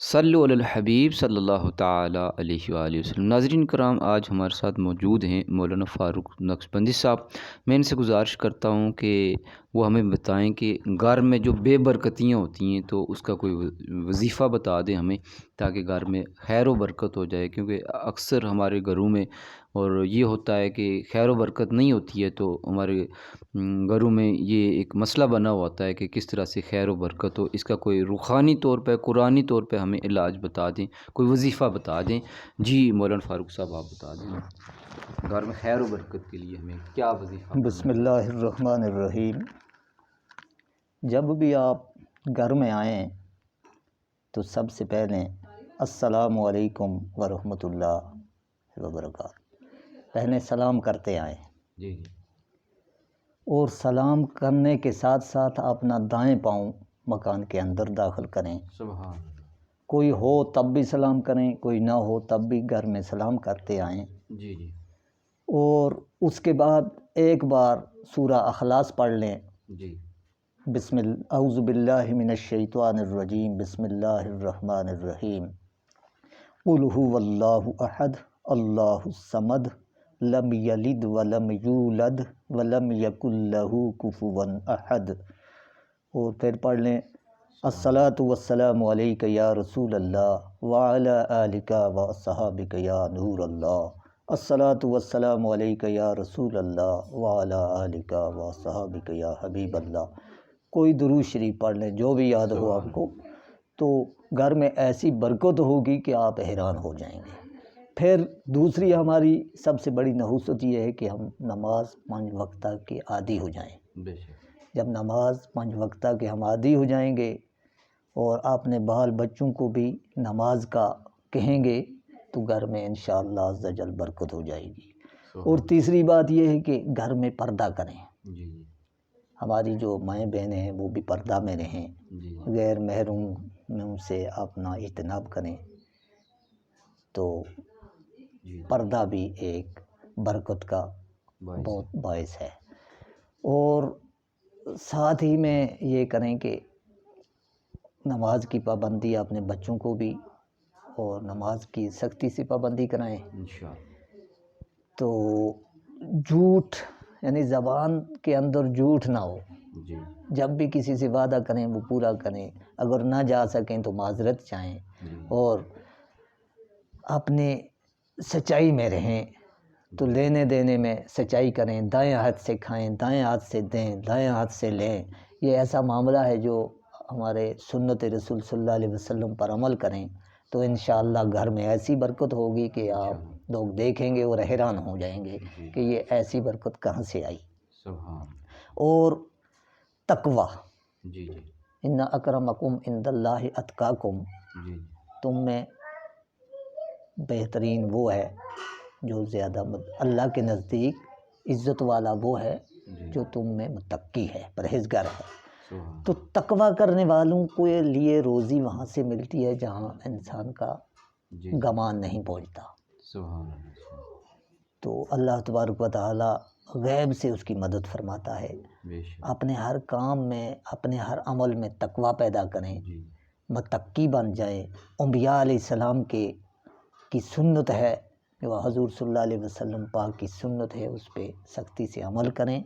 صلو علی الحبیب صلی اللہ تعالی علیہ وآلہ وسلم۔ ناظرین کرام، آج ہمارے ساتھ موجود ہیں مولانا فاروق نقشبندی صاحب۔ میں ان سے گزارش کرتا ہوں کہ وہ ہمیں بتائیں کہ گھر میں جو بے برکتیاں ہوتی ہیں تو اس کا کوئی وظیفہ بتا دیں ہمیں، تاکہ گھر میں خیر و برکت ہو جائے، کیونکہ اکثر ہمارے گھروں میں اور یہ ہوتا ہے کہ خیر و برکت نہیں ہوتی ہے، تو ہمارے گھروں میں یہ ایک مسئلہ بنا ہوا ہوتا ہے کہ کس طرح سے خیر و برکت ہو۔ اس کا کوئی روحانی طور پہ، قرآنی طور پہ ہمیں علاج بتا دیں، کوئی وظیفہ بتا دیں۔ جی مولانا فاروق صاحب آپ بتا دیں، گھر میں خیر و برکت کے لیے ہمیں کیا وظیفہ؟ بسم اللہ الرحمن الرحیم۔ جب بھی آپ گھر میں آئیں تو سب سے پہلے السلام علیکم ورحمۃ اللہ وبرکاتہ پہلے سلام کرتے آئیں، جی اور سلام کرنے کے ساتھ ساتھ اپنا دائیں پاؤں مکان کے اندر داخل کریں۔ سبحان۔ کوئی ہو تب بھی سلام کریں، کوئی نہ ہو تب بھی گھر میں سلام کرتے آئیں۔ جی جی اور اس کے بعد ایک بار سورہ اخلاص پڑھ لیں۔ جی اعوذ باللہ من الشیطان الرجیم، بسم اللہ الرحمن الرحیم۔ قل هو اللہ احد اللہ الصمد لم یلد ولم یولد ولم یکن لہ کفوا احد۔ اور پھر پڑھ لیں الصلاۃ والسلام علیک یا رسول اللہ وعلی آلک واصحابک یا نور اللہ۔ الصلاۃ والسلام علیک یا رسول اللہ وعلی آلک واصحابک یا حبیب اللہ۔ کوئی درود شریف پڑھ لیں، جو بھی یاد ہو آپ کو، تو گھر میں ایسی برکت ہوگی کہ آپ حیران ہو جائیں گے۔ پھر دوسری ہماری سب سے بڑی نحوست یہ ہے کہ ہم نماز 5 وقتہ کے عادی ہو جائیں۔ بے شک۔ جب نماز 5 وقتہ کے ہم عادی ہو جائیں گے اور اپنے بال بچوں کو بھی نماز کا کہیں گے تو گھر میں انشاءاللہ عز و جل برکت ہو جائے گی۔ اور تیسری بات یہ ہے کہ گھر میں پردہ کریں۔ جی جی ہماری جو مائیں بہنیں ہیں وہ بھی پردہ میں رہیں، جی غیر محرم سے اپنا اجتناب کریں، تو جی پردہ بھی ایک برکت کا باعث بہت باعث ہے۔ اور ساتھ ہی میں یہ کریں کہ نماز کی پابندی اپنے بچوں کو بھی اور نماز کی سختی سے پابندی کرائیں۔ انشاءاللہ۔ تو جھوٹ یعنی زبان کے اندر جھوٹ نہ ہو۔ جی جب بھی کسی سے وعدہ کریں وہ پورا کریں، اگر نہ جا سکیں تو معذرت چاہیں، اور اپنے سچائی میں رہیں، تو لینے دینے میں سچائی کریں۔ دائیں ہاتھ سے کھائیں، دائیں ہاتھ سے دیں، دائیں ہاتھ سے لیں۔ یہ ایسا معاملہ ہے جو ہمارے سنت رسول صلی اللہ علیہ وسلم پر عمل کریں تو انشاءاللہ گھر میں ایسی برکت ہوگی کہ آپ لوگ دیکھیں گے اور حیران ہو جائیں گے کہ یہ ایسی برکت کہاں سے آئی۔ سبحان۔ اور تقوی، جی جی ان اکرمکم عند اللہ اتقاکم، جی تم میں بہترین وہ ہے جو زیادہ اللہ کے نزدیک عزت والا وہ ہے جو تم میں متقی ہے، پرہیزگار ہے۔ سبحان۔ تو تقوی کرنے والوں کے لیے روزی وہاں سے ملتی ہے جہاں انسان کا جی گمان نہیں پہنچتا۔ سبحان۔ تو اللہ تبارک و تعالی غیب سے اس کی مدد فرماتا ہے۔ بے شک۔ اپنے ہر کام میں، اپنے ہر عمل میں تقوی پیدا کریں، جی متقی بن جائیں۔ انبیاء علیہ السلام کی سنت ہے کہ وہ حضور صلی اللہ علیہ وسلم پاک کی سنت ہے، اس پہ سختی سے عمل کریں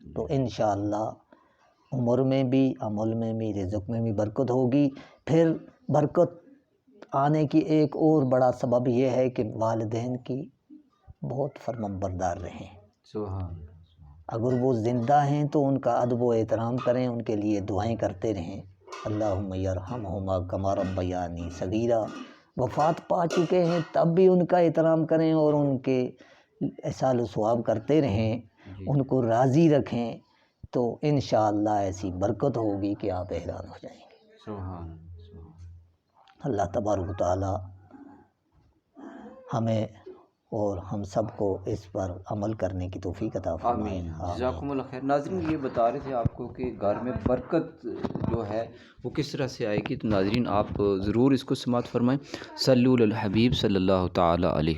تو انشاءاللہ عمر میں بھی، عمل میں بھی، رزق میں بھی برکت ہوگی۔ پھر برکت آنے کی ایک اور بڑا سبب یہ ہے کہ والدین کی بہت فرمانبردار رہیں۔ سبحان۔ اگر وہ زندہ ہیں تو ان کا ادب و احترام کریں، ان کے لیے دعائیں کرتے رہیں۔ اللہم یرحمہما کما ربیانی صغیرا۔ وفات پا چکے ہیں تب بھی ان کا احترام کریں اور ان کے احسان و ثواب کرتے رہیں، ان کو راضی رکھیں، تو انشاءاللہ ایسی برکت ہوگی کہ آپ حیران ہو جائیں گے۔ سبحان۔ اللہ تبارک و تعالی ہمیں اور ہم سب کو اس پر عمل کرنے کی توفیق عطا فرمائے۔ آمین۔ جزاکم اللہ خیر۔ ناظرین یہ بتا رہے تھے آپ کو کہ گھر میں برکت جو ہے وہ کس طرح سے آئے گی، تو ناظرین آپ ضرور اس کو سماعت فرمائیں۔ صلو علی الحبیب صلی اللہ تعالی علیہ